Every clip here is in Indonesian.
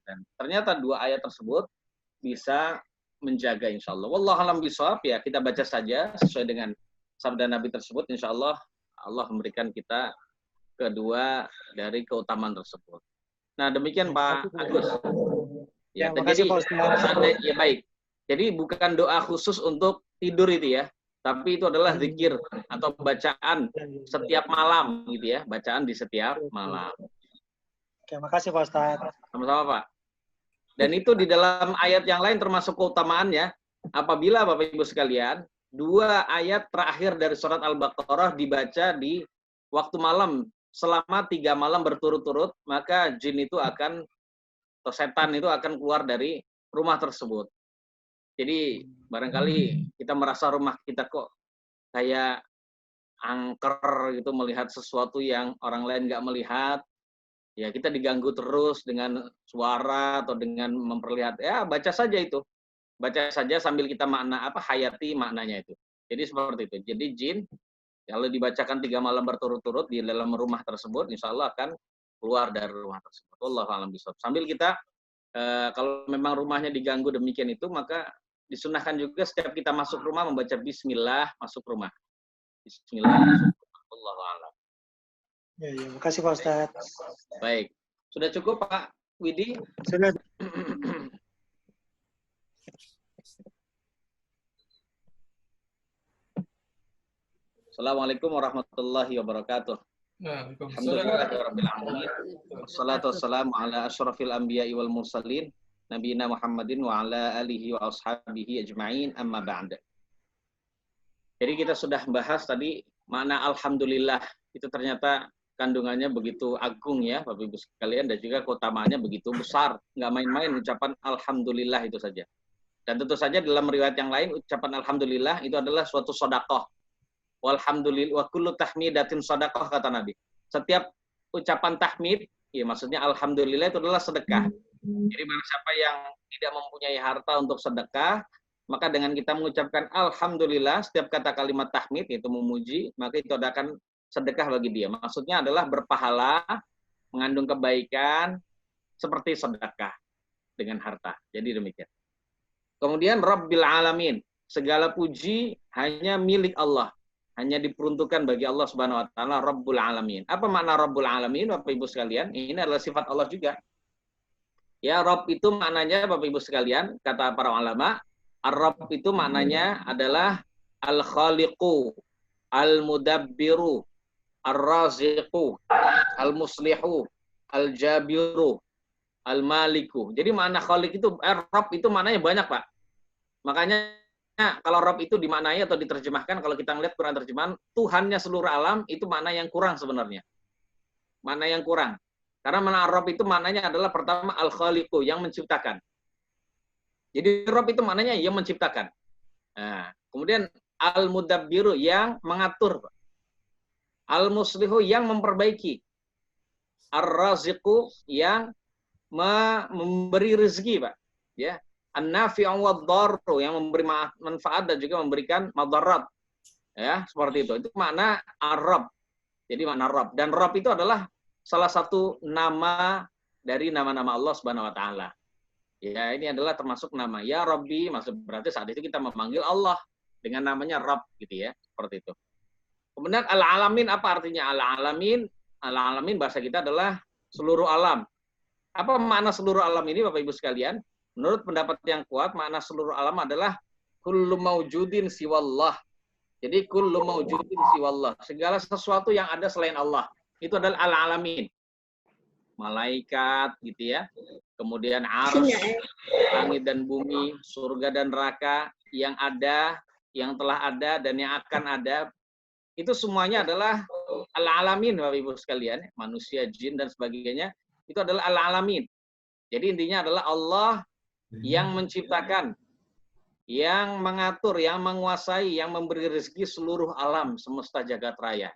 Dan ternyata 2 ayat tersebut bisa menjaga insya Allah. Wallahu a'lam bishawab, ya kita baca saja sesuai dengan sabda Nabi tersebut. Insya Allah Allah memberikan kita kedua dari keutamaan tersebut. Nah demikian Pak Agus. Ya, makasih Pak Ustaz. Ya baik. Jadi bukan doa khusus untuk tidur itu ya, tapi itu adalah zikir atau bacaan setiap malam gitu ya, bacaan di setiap malam. Oke, makasih Pak Ustaz. Sama-sama Pak. Dan itu di dalam ayat yang lain termasuk keutamaannya, apabila Bapak Ibu sekalian, 2 ayat terakhir dari surat Al-Baqarah dibaca di waktu malam selama 3 malam berturut-turut, maka jin itu akan, atau setan itu akan keluar dari rumah tersebut. Jadi barangkali kita merasa rumah kita kok kayak angker gitu, melihat sesuatu yang orang lain nggak melihat. Ya kita diganggu terus dengan suara atau dengan memperlihat, ya baca saja itu. Baca saja sambil kita hayati maknanya itu. Jadi seperti itu. Jadi jin, kalau dibacakan 3 malam berturut-turut di dalam rumah tersebut, insya Allah akan keluar dari rumah tersebut. Wallahu a'lam bishawab. Sambil kita, kalau memang rumahnya diganggu demikian itu, maka disunahkan juga setiap kita masuk rumah membaca Bismillah masuk rumah. Bismillah masuk rumah. Wallahu a'lam. Ya, makasih Pak Ustaz. Baik. Sudah cukup Pak Widi? Sudah. Assalamualaikum warahmatullahi wabarakatuh. Alhamdulillahirabbil alamin. Wassalatu wassalamu ala asyrafil anbiya'i wal mursalin nabiyina Muhammadin wa ala alihi wa ashabihi ajma'in, amma ba'd. Jadi kita sudah bahas tadi makna alhamdulillah, itu ternyata kandungannya begitu agung ya Bapak Ibu sekalian, dan juga keutamaannya begitu besar. Nggak main-main ucapan alhamdulillah itu saja. Dan tentu saja dalam riwayat yang lain ucapan alhamdulillah itu adalah suatu sedekah. Walhamdulillah wa kullu tahmidatin sedekah, kata Nabi. Setiap ucapan tahmid, ya maksudnya alhamdulillah itu adalah sedekah. Jadi barang siapa yang tidak mempunyai harta untuk sedekah, maka dengan kita mengucapkan alhamdulillah setiap kata kalimat tahmid, yaitu memuji, maka itu akan sedekah bagi dia. Maksudnya adalah berpahala, mengandung kebaikan seperti sedekah dengan harta. Jadi demikian. Kemudian Rabbil Alamin, segala puji hanya milik Allah, hanya diperuntukkan bagi Allah Subhanahu wa taala, Rabbul Alamin. Apa makna Rabbul Alamin Bapak Ibu sekalian? Ini adalah sifat Allah juga. Ya, Rabb itu maknanya Bapak Ibu sekalian, kata para ulama, Ar-Rabb itu maknanya adalah Al-Khaliqu, Al-Mudabbiru, Ar-Raziqu, Al-Muslihu, Al-Jabiru, Al-Maliku. Jadi makna Khaliq itu, Rabb itu maknanya banyak Pak. Makanya kalau Rabb itu dimaknai atau diterjemahkan, kalau kita melihat Quran terjemahan, Tuhannya seluruh alam, itu makna yang kurang sebenarnya. Makna yang kurang. Karena makna Rabb itu maknanya adalah pertama Al-Khaliqu, yang menciptakan. Jadi Rabb itu maknanya yang menciptakan. Nah, kemudian Al-Mudabbiru, yang mengatur. Al-Muslihu, yang memperbaiki. Ar-Raziqu, yang memberi rezeki, Pak. Ya. An-Nafi'u wad-Darru, yang memberi manfaat dan juga memberikan madarat. Ya, seperti itu. Itu makna Ar-Rabb. Jadi makna Rabb. Dan Rabb itu adalah salah satu nama dari nama-nama Allah Subhanahu wa taala. Ya, ini adalah termasuk nama ya Rabbi, maksud berarti saat itu kita memanggil Allah dengan namanya Rabb gitu ya, seperti itu. Kemudian al-alamin, apa artinya al-alamin? Al-alamin bahasa kita adalah seluruh alam. Apa makna seluruh alam ini Bapak Ibu sekalian? Menurut pendapat yang kuat, makna seluruh alam adalah kullu maujudin siwallah. Jadi kullu maujudin siwallah, segala sesuatu yang ada selain Allah. Itu adalah al-alamin. Malaikat gitu ya. Kemudian arsy, langit dan bumi, surga dan neraka, yang ada, yang telah ada dan yang akan ada. Itu semuanya adalah al-alamin Bapak Ibu sekalian, manusia, jin dan sebagainya, itu adalah al-alamin. Jadi intinya adalah Allah yang menciptakan, yang mengatur, yang menguasai, yang memberi rezeki seluruh alam semesta jagat raya.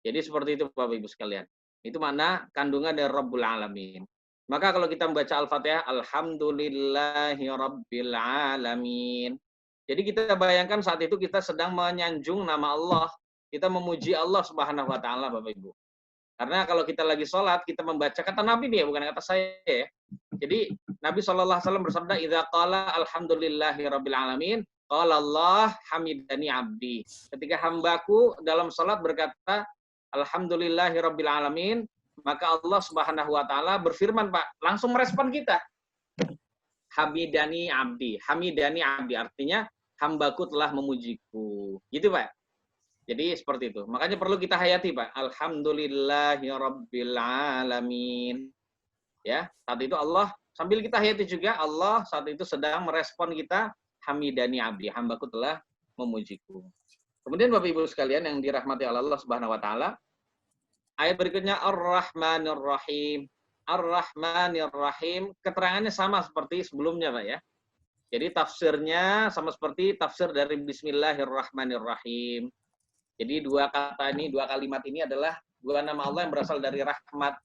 Jadi seperti itu Bapak Ibu sekalian. Itu makna kandungan dari Rabbul Alamin. Maka kalau kita membaca Al-Fatihah, Alhamdulillahi Rabbil Alamin. Jadi kita bayangkan saat itu kita sedang menyanjung nama Allah. Kita memuji Allah Subhanahu wa taala Bapak Ibu. Karena kalau kita lagi sholat, kita membaca kata Nabi nih ya, bukan kata saya ya. Jadi Nabi SAW bersabda, "Idza qala alhamdulillahirabbil alamin, qala Allah hamidani abdi." Ketika hambaku dalam salat berkata alhamdulillahirabbil alamin, maka Allah Subhanahu wa taala berfirman, Pak, langsung merespon kita. Hamidani abdi. Hamidani abdi artinya hambaku telah memujiku. Gitu, Pak. Jadi seperti itu. Makanya perlu kita hayati, Pak. Alhamdulillahirabbil alamin. Ya, saat itu Allah sambil kita hayati juga Allah saat itu sedang merespon kita, hamidani abdi, hambaku telah memujiku. Kemudian Bapak Ibu sekalian yang dirahmati Allah Subhanahu wa taala, ayat berikutnya Ar-Rahmanir Rahim. Ar-Rahmanir Rahim, keterangannya sama seperti sebelumnya, Pak ya. Jadi tafsirnya sama seperti tafsir dari Bismillahirrahmanirrahim. Jadi dua kalimat ini adalah dua nama Allah yang berasal dari rahmat.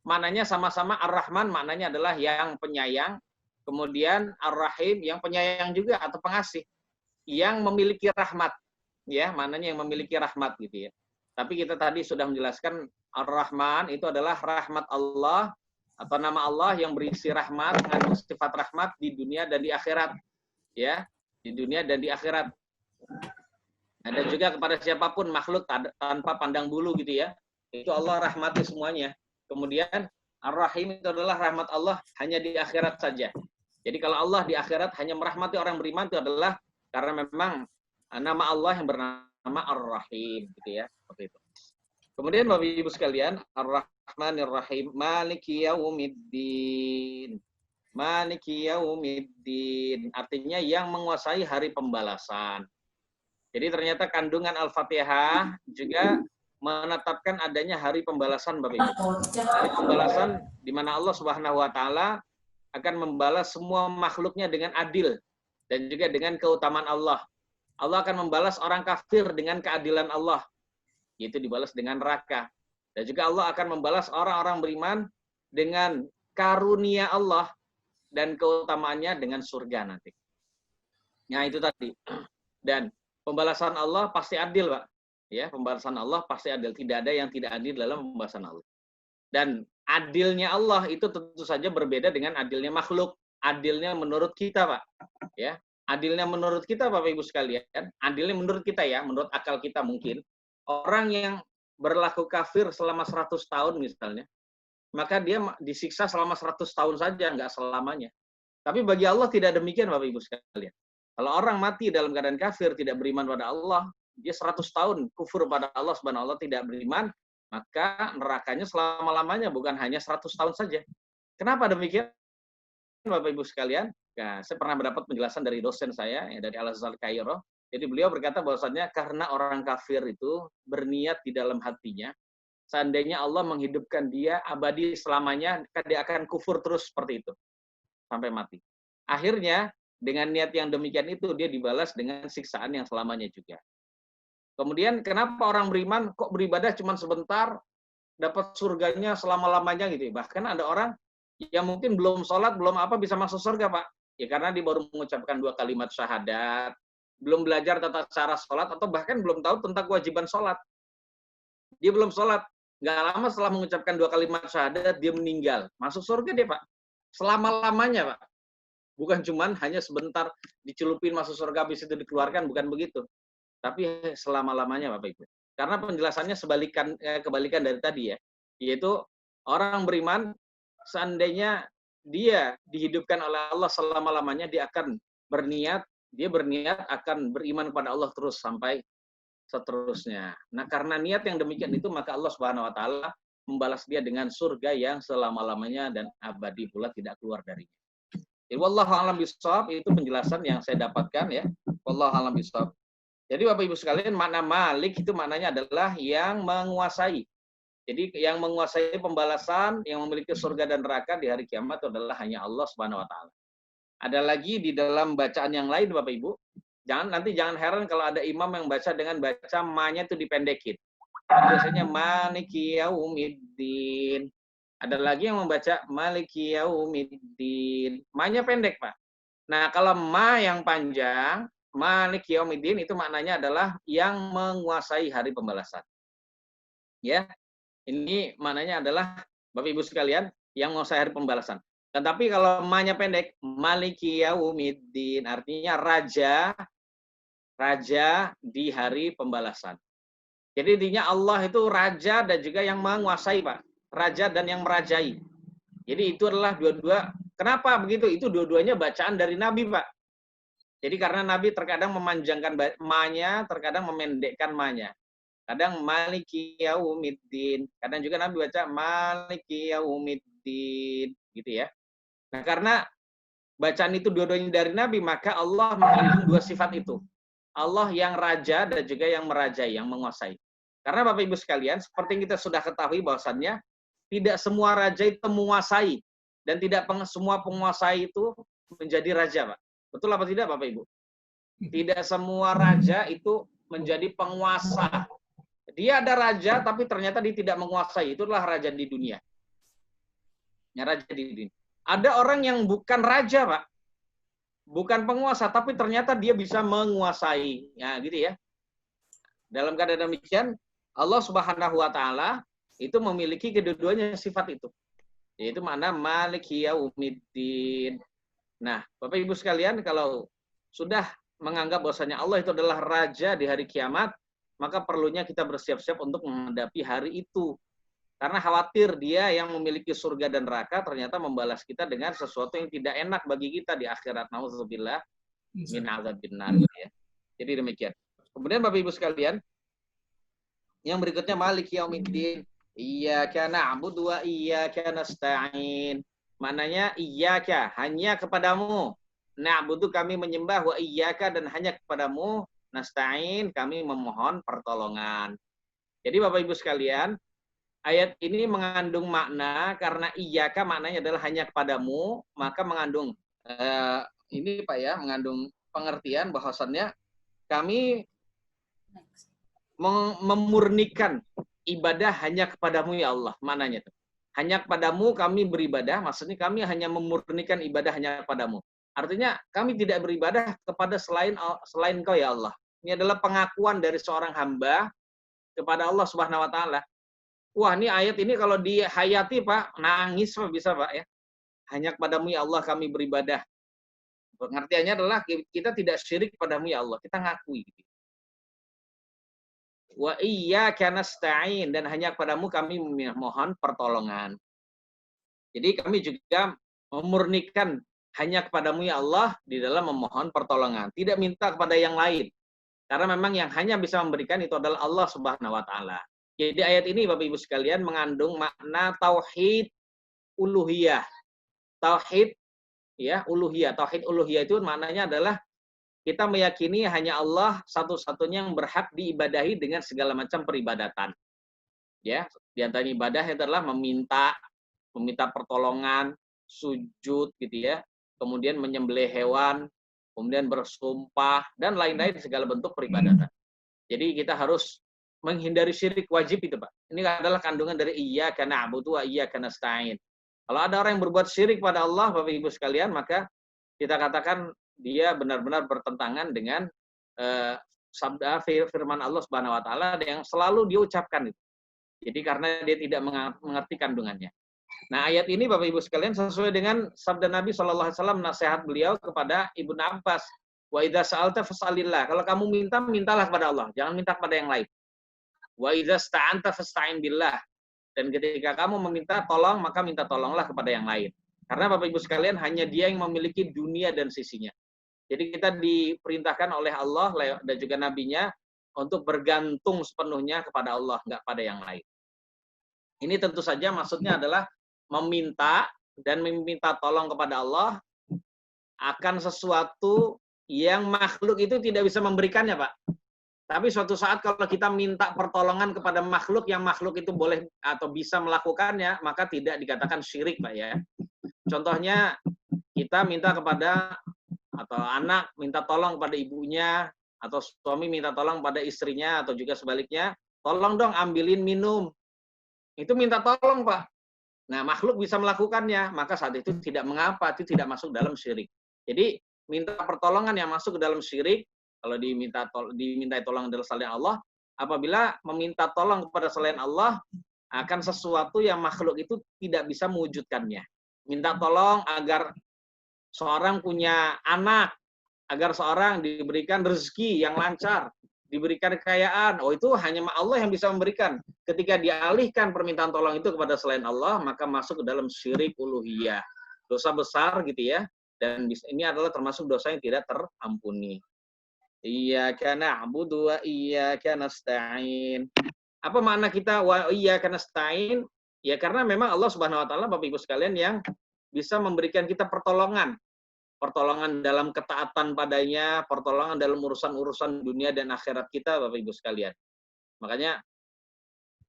Maknanya sama-sama Ar-Rahman, maknanya adalah yang penyayang. Kemudian Ar-Rahim, yang penyayang juga atau pengasih. Yang memiliki rahmat. Ya, maknanya yang memiliki rahmat gitu ya. Tapi kita tadi sudah menjelaskan Ar-Rahman itu adalah rahmat Allah atau nama Allah yang berisi rahmat, mengandung sifat rahmat di dunia dan di akhirat. Ya, di dunia dan di akhirat. Ada juga kepada siapapun makhluk tanpa pandang bulu gitu ya. Itu Allah rahmati semuanya. Kemudian Ar-Rahim itu adalah rahmat Allah hanya di akhirat saja. Jadi kalau Allah di akhirat hanya merahmati orang beriman itu adalah karena memang nama Allah yang bernama Ar-Rahim gitu ya. Seperti itu. Kemudian Bapak Ibu sekalian, Ar-Rahmanir Rahim, Maliki Yaumiddin. Maliki Yaumiddin artinya yang menguasai hari pembalasan. Jadi ternyata kandungan Al-Fatihah juga menetapkan adanya hari pembalasan, Bapak Ibu. Hari pembalasan di mana Allah Subhanahu wa taala akan membalas semua makhluknya dengan adil dan juga dengan keutamaan Allah. Allah akan membalas orang kafir dengan keadilan Allah, yaitu dibalas dengan neraka. Dan juga Allah akan membalas orang-orang beriman dengan karunia Allah dan keutamaannya dengan surga nanti. Nah, itu tadi. Dan pembalasan Allah pasti adil, Pak. Ya, pembalasan Allah pasti adil. Tidak ada yang tidak adil dalam pembalasan Allah. Dan adilnya Allah itu tentu saja berbeda dengan adilnya makhluk. Adilnya menurut kita, Pak. Ya, adilnya menurut kita, Bapak Ibu sekalian. Adilnya menurut kita ya, menurut akal kita mungkin. Orang yang berlaku kafir selama 100 tahun misalnya, maka dia disiksa selama 100 tahun saja, nggak selamanya. Tapi bagi Allah tidak demikian, Bapak Ibu sekalian. Kalau orang mati dalam keadaan kafir, tidak beriman pada Allah, dia 100 tahun kufur pada Allah Subhanahu wa taala, tidak beriman, maka nerakanya selama-lamanya, bukan hanya 100 tahun saja. Kenapa demikian, Bapak Ibu sekalian? Nah, saya pernah mendapat penjelasan dari dosen saya, dari Al-Azhar Kairo. Jadi beliau berkata bahwasannya karena orang kafir itu berniat di dalam hatinya, seandainya Allah menghidupkan dia abadi selamanya, dia akan kufur terus seperti itu. Sampai mati. Akhirnya, dengan niat yang demikian itu, dia dibalas dengan siksaan yang selamanya juga. Kemudian, kenapa orang beriman kok beribadah cuma sebentar, dapat surganya selama-lamanya gitu. Bahkan ada orang yang mungkin belum sholat, belum apa bisa masuk surga, Pak. Ya karena dia baru mengucapkan 2 kalimat syahadat, belum belajar tata cara sholat, atau bahkan belum tahu tentang kewajiban sholat. Dia belum sholat. Nggak lama setelah mengucapkan 2 kalimat syahadat, dia meninggal. Masuk surga dia, Pak. Selama-lamanya, Pak. Bukan cuman hanya sebentar dicelupin masuk surga, habis itu dikeluarkan, bukan begitu. Tapi selama-lamanya, Bapak Ibu. Karena penjelasannya kebalikan dari tadi ya. Yaitu orang beriman, seandainya dia dihidupkan oleh Allah selama-lamanya, dia akan berniat akan beriman kepada Allah terus sampai seterusnya. Nah, karena niat yang demikian itu, maka Allah Subhanahu wa taala membalas dia dengan surga yang selama-lamanya dan abadi pula tidak keluar darinya. Jadi wallahu a'lam bishawab, itu penjelasan yang saya dapatkan ya. Wallahu a'lam bishawab. Jadi Bapak Ibu sekalian, makna Malik itu maknanya adalah yang menguasai. Jadi yang menguasai pembalasan, yang memiliki surga dan neraka di hari kiamat itu adalah hanya Allah Subhanahu wa taala. Ada lagi di dalam bacaan yang lain Bapak Ibu. Jangan heran kalau ada imam yang baca dengan baca ma-nya itu dipendekin. Biasanya Maliki Yaumiddin. Ada lagi yang membaca Maliki Yaumiddin. Ma-nya pendek, Pak. Nah, kalau ma yang panjang, Maliki Yaumiddin itu maknanya adalah yang menguasai hari pembalasan. Ya. Ini maknanya adalah Bapak Ibu sekalian yang menguasai hari pembalasan. Tapi kalau ma-nya pendek, Maliki Yaumiddin, artinya raja di hari pembalasan. Jadi intinya Allah itu raja dan juga yang menguasai, Pak. Raja dan yang merajai. Jadi itu adalah dua-dua. Kenapa begitu? Itu dua-duanya bacaan dari Nabi, Pak. Jadi karena Nabi terkadang memanjangkan ma-nya, terkadang memendekkan ma-nya. Kadang Maliki Yaumiddin, kadang juga Nabi baca Maliki Yaumiddin, gitu ya. Nah, karena bacaan itu dua-duanya dari Nabi, maka Allah mengandung dua sifat itu. Allah yang raja dan juga yang merajai, yang menguasai. Karena Bapak Ibu sekalian, seperti yang kita sudah ketahui bahwasannya tidak semua raja itu menguasai dan tidak semua penguasa itu menjadi raja, Pak. Betul apa tidak, Bapak Ibu? Tidak semua raja itu menjadi penguasa. Dia ada raja, tapi ternyata dia tidak menguasai. Itulah raja di dunia. Ya, raja di dunia. Ada orang yang bukan raja, Pak. Bukan penguasa, tapi ternyata dia bisa menguasai. Ya, gitu ya. Dalam keadaan demikian, Allah Subhanahu wa taala itu memiliki kedua-duanya sifat itu. Yaitu makna Maliki Yaumiddin. Nah, Bapak Ibu sekalian, kalau sudah menganggap bahwasanya Allah itu adalah raja di hari kiamat, maka perlunya kita bersiap-siap untuk menghadapi hari itu. Karena khawatir dia yang memiliki surga dan neraka ternyata membalas kita dengan sesuatu yang tidak enak bagi kita di akhirat. Nauzubillah min azabinnar, ya. Jadi demikian. Kemudian Bapak Ibu sekalian, yang berikutnya Maliki Yaumiddin. Iyyaka na'budu wa iyyaka nasta'in. Maknanya iyyaka, hanya kepadamu. Na'budu, kami menyembah, wa iyyaka, dan hanya kepadamu. Nasta'in, kami memohon pertolongan. Jadi Bapak Ibu sekalian, ayat ini mengandung makna karena iyyaka maknanya adalah hanya kepadamu, maka mengandung ini Pak ya, mengandung pengertian bahwasannya kami memurnikan ibadah hanya kepadamu ya Allah. Maknanya itu. Hanya kepadamu kami beribadah, maksudnya kami hanya memurnikan ibadah hanya kepadamu. Artinya kami tidak beribadah kepada selain Kau ya Allah. Ini adalah pengakuan dari seorang hamba kepada Allah Subhanahu wa taala. Wah, ini ayat ini kalau dihayati, Pak, nangis Pak, bisa, Pak ya. Hanya kepadamu ya Allah kami beribadah. Pengertiannya adalah kita tidak syirik kepadamu ya Allah, kita ngakui. Wa iyyaka nasta'in, dan hanya kepadamu kami memohon pertolongan. Jadi kami juga memurnikan hanya kepadamu ya Allah di dalam memohon pertolongan. Tidak minta kepada yang lain. Karena memang yang hanya bisa memberikan itu adalah Allah Subhanahu wa taala. Jadi ayat ini Bapak Ibu sekalian mengandung makna tauhid uluhiyah. Tauhid ya, uluhiyah. Tauhid uluhiyah itu maknanya adalah kita meyakini hanya Allah satu-satunya yang berhak diibadahi dengan segala macam peribadatan. Ya, di antara ibadah adalah meminta pertolongan, sujud gitu ya. Kemudian menyembelih hewan, kemudian bersumpah dan lain-lain segala bentuk peribadatan. Jadi kita harus menghindari syirik, wajib itu, Pak. Ini adalah kandungan dari iyyaka na'budu wa iyyaka nasta'in. Kalau ada orang yang berbuat syirik pada Allah, Bapak Ibu sekalian, maka kita katakan dia benar-benar bertentangan dengan sabda firman Allah Subhanahu wa taala yang selalu diucapkan itu. Jadi karena dia tidak mengerti kandungannya. Nah, ayat ini Bapak Ibu sekalian sesuai dengan sabda Nabi sallallahu alaihi wasallam, nasihat beliau kepada Ibnu Abbas, wa idza sa'alta fas'alillah. Kalau kamu minta, mintalah kepada Allah, jangan minta kepada yang lain. Wa idza sta'anta fasta'in billah. Dan ketika kamu meminta tolong, maka minta tolonglah kepada yang lain. Karena Bapak Ibu sekalian hanya Dia yang memiliki dunia dan sisinya. Jadi kita diperintahkan oleh Allah dan juga Nabi-Nya untuk bergantung sepenuhnya kepada Allah, enggak pada yang lain. Ini tentu saja maksudnya adalah meminta dan meminta tolong kepada Allah akan sesuatu yang makhluk itu tidak bisa memberikannya, Pak. Tapi suatu saat kalau kita minta pertolongan kepada makhluk yang makhluk itu boleh atau bisa melakukannya, maka tidak dikatakan syirik, Pak ya. Contohnya kita minta kepada atau anak minta tolong kepada ibunya, atau suami minta tolong pada istrinya, atau juga sebaliknya, tolong dong ambilin minum. Itu minta tolong, Pak. Nah, makhluk bisa melakukannya, maka saat itu tidak mengapa, itu tidak masuk dalam syirik. Jadi, minta pertolongan yang masuk ke dalam syirik, kalau diminta tolong dari selain Allah, apabila meminta tolong kepada selain Allah, akan sesuatu yang makhluk itu tidak bisa mewujudkannya. minta tolong agar seorang punya anak, agar seorang diberikan rezeki yang lancar, diberikan kekayaan. Oh, itu hanya Allah yang bisa memberikan. Ketika dialihkan permintaan tolong itu kepada selain Allah, maka masuk ke dalam syirik uluhiyah. Dosa besar gitu ya. Dan ini adalah termasuk dosa yang tidak terampuni. Iyyaka na'budu wa iyyaka nasta'in. Apa makna kita wa iyyaka nasta'in? Ya karena memang Allah Subhanahu wa taala Bapak Ibu sekalian yang bisa memberikan kita pertolongan. Pertolongan dalam ketaatan padanya, pertolongan dalam urusan-urusan dunia dan akhirat kita Bapak Ibu sekalian. Makanya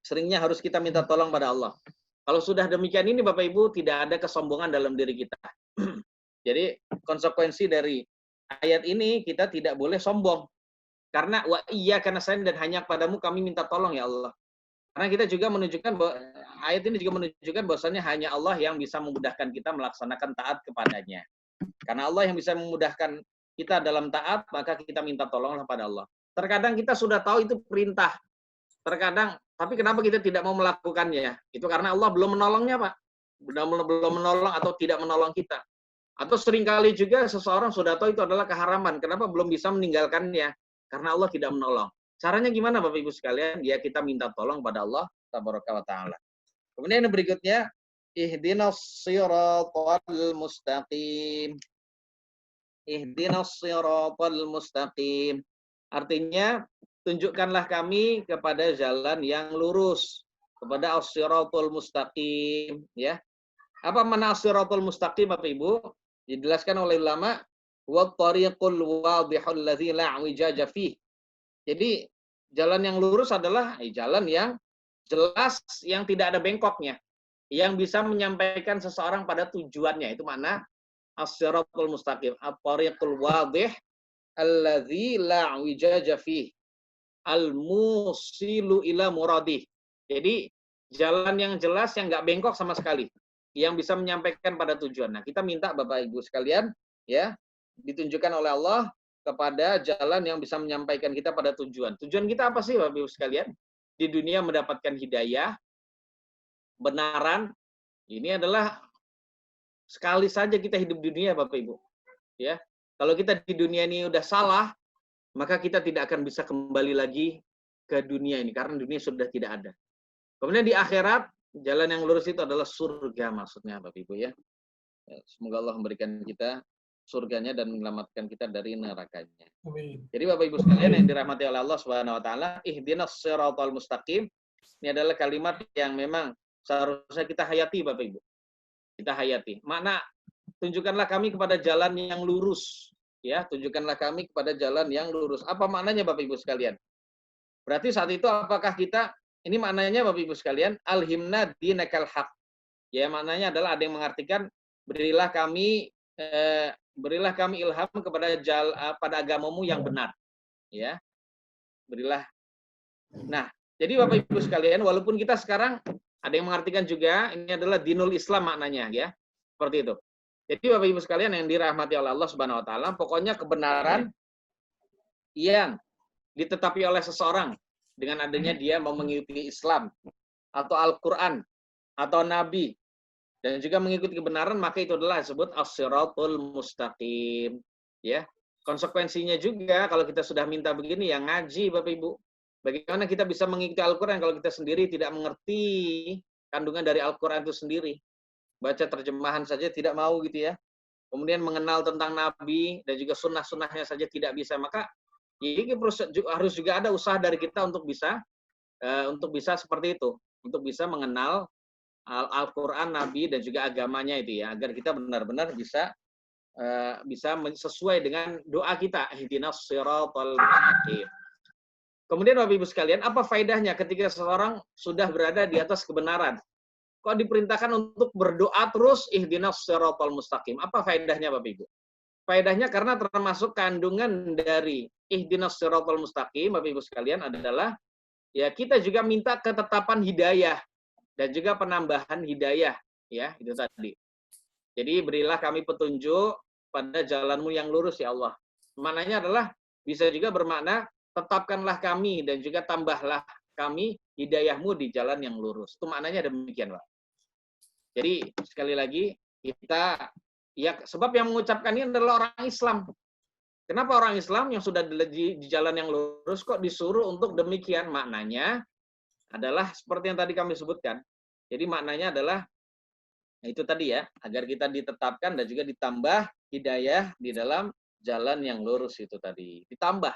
seringnya harus kita minta tolong pada Allah. Kalau sudah demikian ini Bapak Ibu tidak ada kesombongan dalam diri kita. Jadi konsekuensi dari ayat ini kita tidak boleh sombong. Karena wa iyyaka nasta'in dan hanya padamu kami minta tolong ya Allah. Karena kita juga menunjukkan bahwa ayat ini juga menunjukkan bahwasanya hanya Allah yang bisa memudahkan kita melaksanakan taat kepadanya. Karena Allah yang bisa memudahkan kita dalam taat, maka kita minta tolonglah pada Allah. Terkadang kita sudah tahu itu perintah. Terkadang, tapi kenapa kita tidak mau melakukannya? Itu karena Allah belum menolongnya, Pak. Belum menolong atau tidak menolong kita. Atau seringkali juga seseorang sudah tahu itu adalah keharaman. Kenapa belum bisa meninggalkannya? Karena Allah tidak menolong. Caranya gimana Bapak Ibu sekalian? Ya kita minta tolong pada Allah Tabaraka wa Ta'ala. Kemudian yang berikutnya, ihdinas siratal mustaqim. Ihdinas siratal mustaqim. Artinya, tunjukkanlah kami kepada jalan yang lurus. Kepada as-siratal mustaqim. Ya. Apa makna as-siratal mustaqim Bapak Ibu? Dijelaskan oleh ulama, wa tariqul wadihul ladzi la wijaja fih. Jadi jalan yang lurus adalah jalan yang jelas, yang tidak ada bengkoknya, yang bisa menyampaikan seseorang pada tujuannya. Itu makna as-siratal mustaqim, at-tariqul wadih alladzi la wijaja fih, al-musilu ila muradih. Jadi jalan yang jelas yang nggak bengkok sama sekali, yang bisa menyampaikan pada tujuan. Nah, kita minta Bapak Ibu sekalian ya, ditunjukkan oleh Allah kepada jalan yang bisa menyampaikan kita pada tujuan. Tujuan kita apa sih Bapak Ibu sekalian? Di dunia mendapatkan hidayah, benaran. Ini adalah sekali saja kita hidup di dunia Bapak Ibu. Ya. Kalau kita di dunia ini udah salah, maka kita tidak akan bisa kembali lagi ke dunia ini karena dunia sudah tidak ada. Kemudian di akhirat, jalan yang lurus itu adalah surga maksudnya Bapak Ibu ya. Semoga Allah memberikan kita surganya dan menyelamatkan kita dari nerakanya. Amin. Jadi Bapak Ibu sekalian yang dirahmati oleh Allah Subhanahu wa taala, ihdinas siratal mustaqim. Ini adalah kalimat yang memang seharusnya kita hayati Bapak Ibu. Kita hayati. Makna tunjukkanlah kami kepada jalan yang lurus, ya, tunjukkanlah kami kepada jalan yang lurus. Apa maknanya Bapak Ibu sekalian? Berarti saat itu apakah kita ini maknanya Bapak Ibu sekalian, alhimna dinakal haq. Ya, maknanya adalah ada yang mengartikan berilah kami ilham kepada pada agamamu yang benar. Ya. Berilah. Nah, jadi Bapak Ibu sekalian, walaupun kita sekarang ada yang mengartikan juga ini adalah dinul Islam maknanya ya. Seperti itu. Jadi Bapak Ibu sekalian yang dirahmati oleh Allah Subhanahu wa taala, pokoknya kebenaran yang ditetapi oleh seseorang dengan adanya dia mau mengikuti Islam atau Al-Qur'an atau Nabi dan juga mengikuti kebenaran, maka itu adalah disebut as-siratul mustaqim. Ya. Konsekuensinya juga kalau kita sudah minta begini ya ngaji Bapak Ibu. Bagaimana kita bisa mengikuti Al-Qur'an kalau kita sendiri tidak mengerti kandungan dari Al-Qur'an itu sendiri. Baca terjemahan saja tidak mau gitu ya. Kemudian mengenal tentang Nabi dan juga sunnah-sunnahnya saja tidak bisa. Maka ini harus juga ada usaha dari kita untuk bisa seperti itu. Untuk bisa mengenal Al-Quran, Nabi, dan juga agamanya itu ya. Agar kita benar-benar bisa sesuai dengan doa kita. Ihdinas siratal mustaqim. Kemudian Bapak Ibu sekalian, apa faedahnya ketika seseorang sudah berada di atas kebenaran? Kok diperintahkan untuk berdoa terus ihdinas siratal mustaqim? Apa faedahnya Bapak Ibu? Faedahnya karena termasuk kandungan dari ihdinas siratal mustaqim Bapak Ibu sekalian adalah ya kita juga minta ketetapan hidayah dan juga penambahan hidayah ya, itu tadi. Jadi berilah kami petunjuk pada jalanmu yang lurus ya Allah. Maknanya adalah bisa juga bermakna tetapkanlah kami dan juga tambahlah kami hidayahmu di jalan yang lurus. Itu maknanya demikian, Pak. Jadi sekali lagi Kita, ya sebab yang mengucapkan ini adalah orang Islam. Kenapa orang Islam yang sudah di jalan yang lurus kok disuruh untuk demikian? Maknanya adalah seperti yang tadi kami sebutkan. Jadi maknanya adalah itu tadi ya, agar kita ditetapkan dan juga ditambah hidayah di dalam jalan yang lurus itu tadi. Ditambah.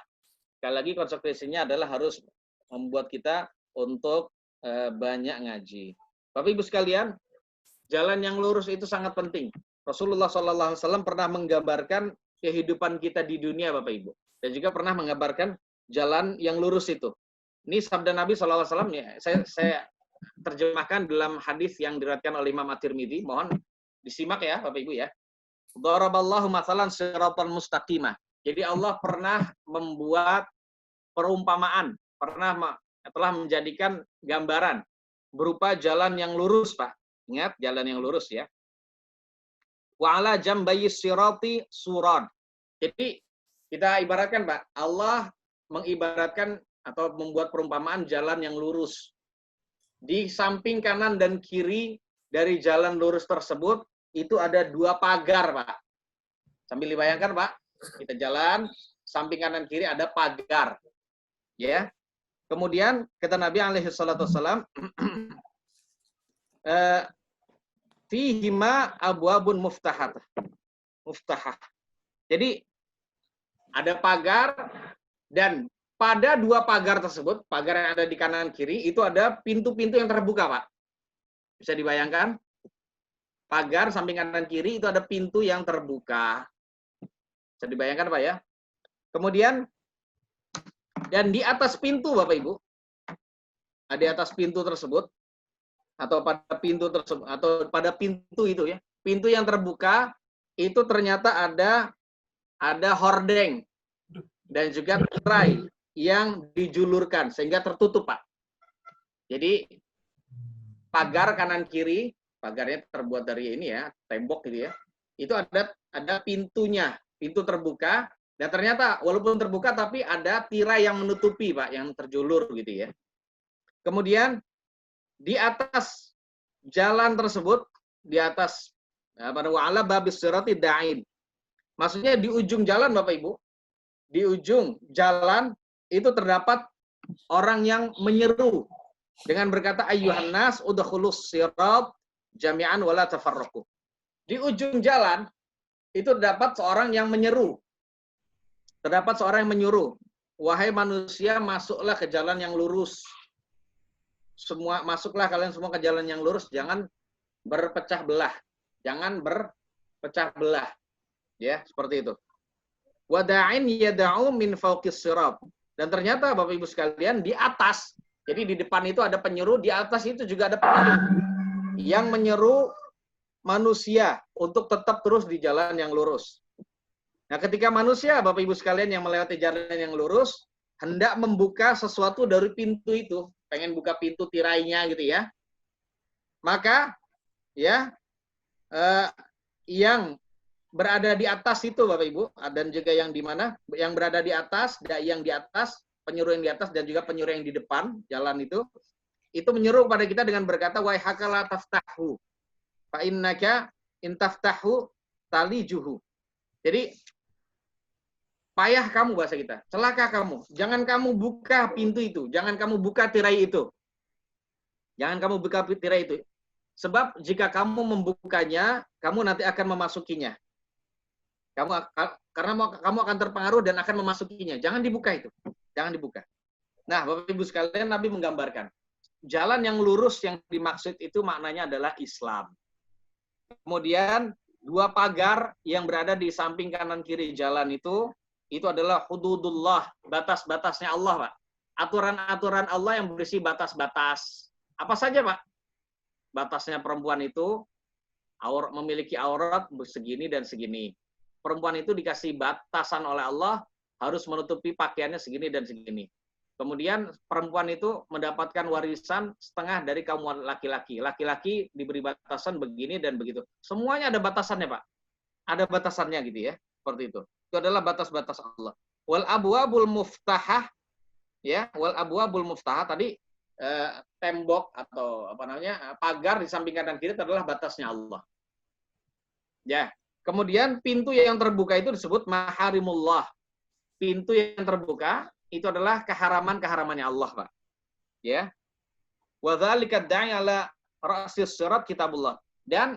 Sekali lagi konsekuensinya adalah harus membuat kita untuk banyak ngaji. Bapak Ibu sekalian, jalan yang lurus itu sangat penting. Rasulullah SAW pernah menggambarkan kehidupan kita di dunia, Bapak Ibu. Dan juga pernah menggambarkan jalan yang lurus itu. Ini sabda Nabi SAW, ya, saya terjemahkan dalam hadis yang diriwayatkan oleh Imam At-Tirmidzi. Mohon disimak ya, Bapak Ibu ya. Daraballahu mathalan siratan mustaqimah. Jadi Allah pernah membuat perumpamaan, telah menjadikan gambaran berupa jalan yang lurus, Pak. Ingat, jalan yang lurus ya. Wa ala jambayis sirati suran. Jadi kita ibaratkan, Pak, Allah mengibaratkan atau membuat perumpamaan jalan yang lurus. Di samping kanan dan kiri dari jalan lurus tersebut itu ada 2 pagar, Pak. Sambil dibayangkan, Pak, kita jalan, samping kanan kiri ada pagar. Ya. Kemudian kata Nabi alaihi salatu wasallam, fihima abwabun muftahah. Jadi ada pagar dan pada 2 pagar tersebut, pagar yang ada di kanan kiri itu ada pintu-pintu yang terbuka, Pak. Bisa dibayangkan? Pagar samping kanan kiri itu ada pintu yang terbuka. Bisa dibayangkan, Pak ya? Kemudian dan di atas pintu, Bapak Ibu, di atas pintu tersebut atau pada pintu tersebut atau pada pintu itu ya, pintu yang terbuka itu ternyata ada hordeng dan juga tirai yang dijulurkan sehingga tertutup, Pak. Jadi pagar kanan kiri, pagarnya terbuat dari ini ya, tembok gitu ya. Itu ada pintunya, pintu terbuka dan ternyata walaupun terbuka tapi ada tirai yang menutupi, Pak, yang terjulur gitu ya. Kemudian di atas jalan tersebut, di atas wa'ala babis sirati da'in. Maksudnya di ujung jalan, Bapak Ibu, di ujung jalan itu terdapat orang yang menyeru dengan berkata ayyuhan nas udkhulus sirat jami'an wala tafarraqu. Di ujung jalan itu terdapat seorang yang menyeru. Terdapat seorang yang menyuruh, wahai manusia, masuklah ke jalan yang lurus. Masuklah kalian semua ke jalan yang lurus, jangan berpecah belah. Jangan berpecah belah. Ya, seperti itu. Wada'in yada'u min fawqis sirat. Dan ternyata Bapak Ibu sekalian di atas, jadi di depan itu ada penyeru, di atas itu juga ada penyeru yang menyeru manusia untuk tetap terus di jalan yang lurus. Nah, ketika manusia, Bapak Ibu sekalian, yang melewati jalan yang lurus, hendak membuka sesuatu dari pintu itu, pengen buka pintu tirainya gitu ya, maka ya yang berada di atas itu, Bapak Ibu, dan juga yang di mana, yang berada di atas, yang di atas, penyuruh yang di atas dan juga penyuruh yang di depan jalan itu menyeru kepada kita dengan berkata, wahai hakala taftahu, fa innaka intaftahu talijuhu. Jadi payah kamu, bahasa kita, celaka kamu, jangan kamu buka pintu itu, jangan kamu buka tirai itu, jangan kamu buka tirai itu, sebab jika kamu membukanya, kamu nanti akan memasukinya. Karena kamu akan terpengaruh dan akan memasukinya. Jangan dibuka itu. Jangan dibuka. Nah, Bapak Ibu sekalian, Nabi menggambarkan jalan yang lurus yang dimaksud itu maknanya adalah Islam. Kemudian 2 pagar yang berada di samping kanan kiri jalan itu adalah hududullah, batas-batasnya Allah, Pak. Aturan-aturan Allah yang berisi batas-batas. Apa saja, Pak? Batasnya perempuan itu memiliki aurat segini dan segini. Perempuan itu dikasih batasan oleh Allah, harus menutupi pakaiannya segini dan segini. Kemudian perempuan itu mendapatkan warisan setengah dari kaum laki-laki. Laki-laki diberi batasan begini dan begitu. Semuanya ada batasannya, Pak. Ada batasannya gitu ya. Seperti itu. Itu adalah batas-batas Allah. Wal abwabul muftahah, ya, wal abwabul muftahah tadi tembok atau pagar di samping kanan kiri adalah batasnya Allah. Ya. Kemudian pintu yang terbuka itu disebut maharimullah. Pintu yang terbuka itu adalah keharaman-keharamannya Allah, Pak. Ya. Wa dzalika da'i ala ra'sis sirat kitabullah. Dan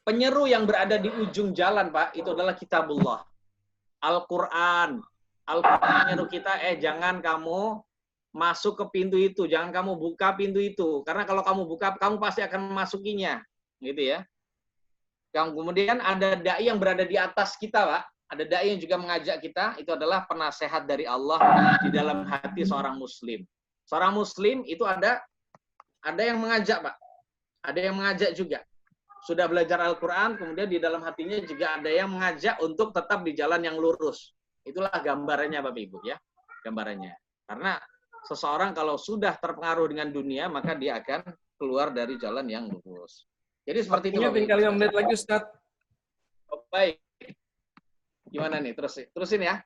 penyeru yang berada di ujung jalan, Pak, itu adalah kitabullah. Al-Qur'an. Al-Qur'an menyeru kita, jangan kamu masuk ke pintu itu, jangan kamu buka pintu itu. Karena kalau kamu buka, kamu pasti akan memasukinya. Gitu ya. Kemudian ada dai yang berada di atas kita, Pak. Ada dai yang juga mengajak kita, itu adalah penasehat dari Allah di dalam hati seorang muslim. Seorang muslim itu ada yang mengajak, Pak. Ada yang mengajak juga. Sudah belajar Al-Quran, kemudian di dalam hatinya juga ada yang mengajak untuk tetap di jalan yang lurus. Itulah gambarannya, Bapak Ibu, ya. Gambarannya. Karena seseorang kalau sudah terpengaruh dengan dunia, maka dia akan keluar dari jalan yang lurus. Jadi seperti itu. Tinggal 5 menit lagi, Ustaz. Oh, baik. Gimana nih? Terusin ya.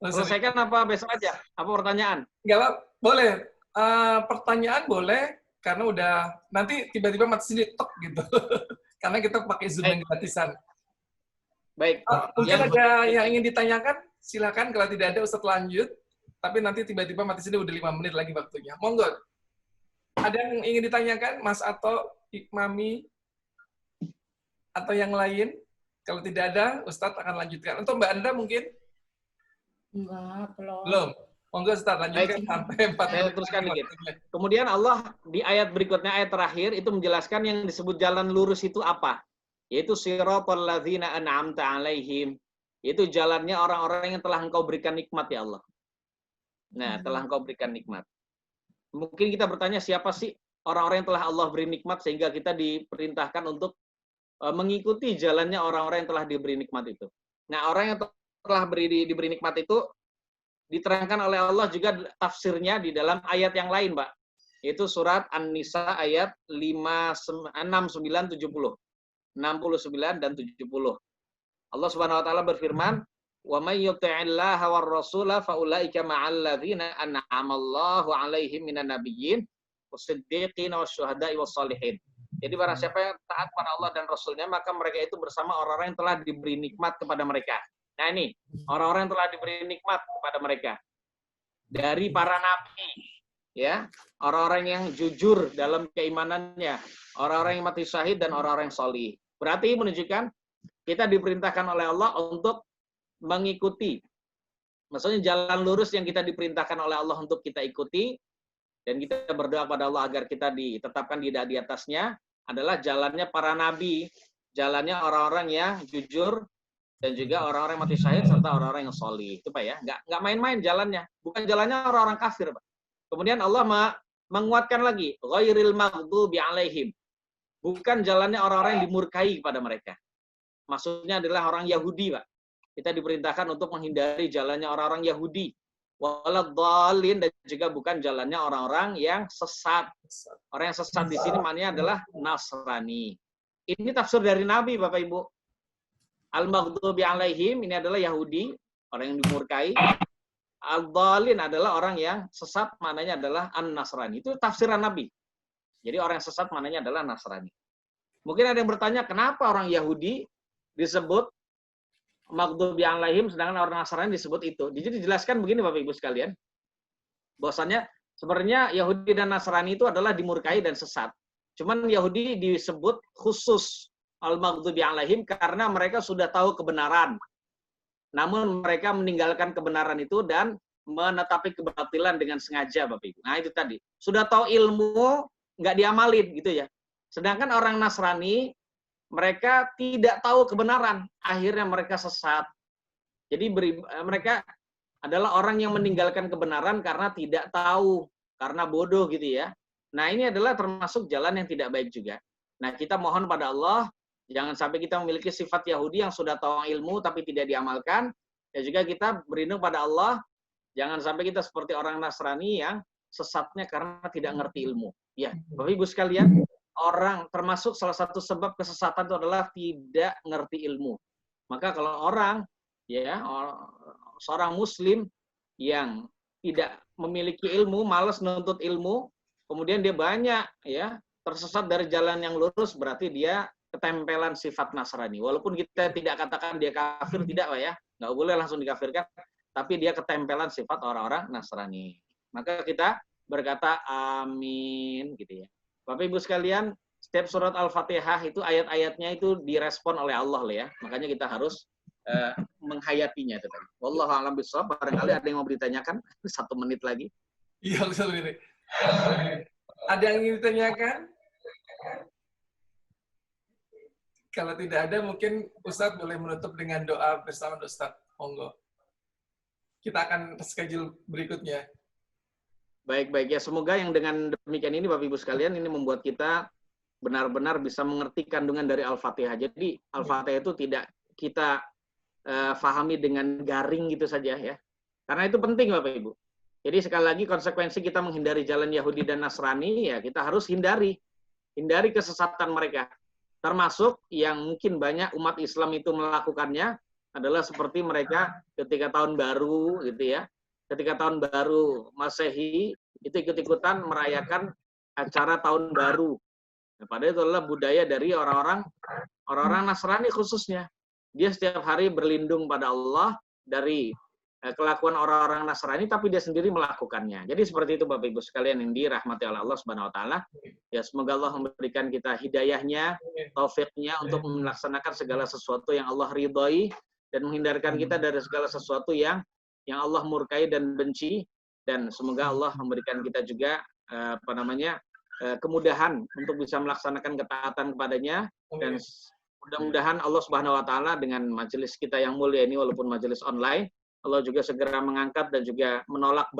Selesaikan apa besok aja? Apa pertanyaan? Enggak, Pak. Boleh. Pertanyaan boleh, karena udah nanti tiba-tiba mati sendiri tok gitu. Karena kita pakai Zoom yang gratisan. Baik. Mungkin ada yang ingin ditanyakan, silakan. Kalau tidak ada, Ustaz lanjut. Tapi nanti tiba-tiba mati sendiri udah 5 menit lagi waktunya. Monggo. Ada yang ingin ditanyakan, Mas Ato, Mami, atau yang lain? Kalau tidak ada, Ustadz akan lanjutkan. Untuk Mbak Anda mungkin? Enggak, belum. Belum. Monggo Ustadz lanjutkan sampai 4 Saya teruskan dikit. Kemudian Allah di ayat berikutnya, ayat terakhir, itu menjelaskan yang disebut jalan lurus itu apa. Yaitu siratal ladzina an'amta alaihim. Yaitu jalannya orang-orang yang telah engkau berikan nikmat, ya Allah. Nah, telah engkau berikan nikmat. Mungkin kita bertanya, siapa sih orang-orang yang telah Allah beri nikmat sehingga kita diperintahkan untuk mengikuti jalannya orang-orang yang telah diberi nikmat itu. Nah, orang yang telah diberi nikmat itu diterangkan oleh Allah juga tafsirnya di dalam ayat yang lain, Pak. Yaitu surat An-Nisa ayat 69, 70. 69 dan 70. Allah Subhanahu wa taala berfirman, "Wa may yuti'illaha war rasula fa ulaika ma'al ladzina an'ama Allahu 'alaihim minan nabiyyin was-siddiqin wasyuhada'i was-shalihin." Jadi barang siapa yang taat pada Allah dan Rasulnya, maka mereka itu bersama orang-orang yang telah diberi nikmat kepada mereka. Nah ini, orang-orang yang telah diberi nikmat kepada mereka. Dari para nabi, ya, orang-orang yang jujur dalam keimanannya, orang-orang yang mati syahid dan orang-orang yang sholih. Berarti menunjukkan kita diperintahkan oleh Allah untuk mengikuti. Maksudnya jalan lurus yang kita diperintahkan oleh Allah untuk kita ikuti, dan kita berdoa pada Allah agar kita ditetapkan di atasnya, adalah jalannya para nabi, jalannya orang-orang yang jujur, dan juga orang-orang yang mati syahid, serta orang-orang yang sholih. Itu Pak ya, nggak main-main jalannya. Bukan jalannya orang-orang kafir, Pak. Kemudian Allah menguatkan lagi, ghairil maghdubi alaihim. Bukan jalannya orang-orang yang dimurkai kepada mereka. Maksudnya adalah orang Yahudi, Pak. Kita diperintahkan untuk menghindari jalannya orang-orang Yahudi. Waladhdallin, dan juga bukan jalannya orang-orang yang sesat. Orang yang sesat di sini maknanya adalah Nasrani. Ini tafsir dari Nabi, Bapak Ibu. Al-maghdubi alaihim ini adalah Yahudi, orang yang dimurkai. Al-dhalin adalah orang yang sesat, maknanya adalah An-Nasrani. Itu tafsiran Nabi. Jadi orang yang sesat maknanya adalah Nasrani. Mungkin ada yang bertanya, kenapa orang Yahudi disebut maghdubi alaihim, sedangkan orang Nasrani disebut itu. Jadi dijelaskan begini Bapak Ibu sekalian, bahwasanya sebenarnya Yahudi dan Nasrani itu adalah dimurkai dan sesat. Cuman Yahudi disebut khusus al-maghdubi alaihim karena mereka sudah tahu kebenaran. Namun mereka meninggalkan kebenaran itu dan menetapi kebatilan dengan sengaja, Bapak Ibu. Nah, itu tadi. Sudah tahu ilmu, nggak diamalin gitu ya. Sedangkan orang Nasrani, mereka tidak tahu kebenaran, akhirnya mereka sesat. Jadi mereka adalah orang yang meninggalkan kebenaran karena tidak tahu, karena bodoh gitu ya. Nah, ini adalah termasuk jalan yang tidak baik juga. Nah, kita mohon pada Allah, jangan sampai kita memiliki sifat Yahudi yang sudah tahu ilmu tapi tidak diamalkan. Dan juga kita berlindung pada Allah, jangan sampai kita seperti orang Nasrani yang sesatnya karena tidak ngerti ilmu. Ya, Bapak Ibu sekalian, orang termasuk salah satu sebab kesesatan itu adalah tidak ngerti ilmu. Maka kalau orang, ya, seorang Muslim yang tidak memiliki ilmu, malas menuntut ilmu, kemudian dia banyak ya tersesat dari jalan yang lurus, berarti dia ketempelan sifat Nasrani. Walaupun kita tidak katakan dia kafir, tidak Pak ya, nggak boleh langsung dikafirkan, tapi dia ketempelan sifat orang-orang Nasrani. Maka kita berkata amin gitu ya. Bapak Ibu sekalian, setiap surat Al-Fatihah itu ayat-ayatnya itu direspon oleh Allah loh ya. Makanya kita harus menghayatinya itu tadi. Wallahu a'lam bishawab. Barangkali ada yang mau ditanyakan 1 menit lagi. Iya, 1 menit. Ada yang ingin ditanyakan? Kalau tidak ada, mungkin Ustadz boleh menutup dengan doa bersama Ustadz. Monggo. Kita akan schedule berikutnya. Baik-baik ya. Semoga yang dengan demikian ini Bapak Ibu sekalian, ini membuat kita benar-benar bisa mengerti kandungan dari Al-Fatihah. Jadi Al-Fatihah itu tidak kita fahami dengan garing gitu saja ya. Karena itu penting Bapak Ibu. Jadi sekali lagi konsekuensi kita menghindari jalan Yahudi dan Nasrani, ya kita harus hindari kesesatan mereka. Termasuk yang mungkin banyak umat Islam itu melakukannya adalah seperti mereka ketika tahun baru gitu ya. Ketika tahun baru Masehi itu ikut-ikutan merayakan acara tahun baru. Nah, padahal itu adalah budaya dari orang-orang Nasrani khususnya. Dia setiap hari berlindung pada Allah dari kelakuan orang-orang Nasrani, tapi dia sendiri melakukannya. Jadi seperti itu Bapak Ibu sekalian yang dirahmati oleh Allah Subhanahu Wa Taala. Ya semoga Allah memberikan kita hidayahnya, taufiknya untuk melaksanakan segala sesuatu yang Allah ridhoi dan menghindarkan kita dari segala sesuatu yang Allah murkai dan benci. Dan semoga Allah memberikan kita juga kemudahan untuk bisa melaksanakan ketaatan kepadanya. Dan mudah-mudahan Allah Subhanahu Wa Taala dengan majelis kita yang mulia ini, walaupun majelis online, Allah juga segera mengangkat dan juga menolak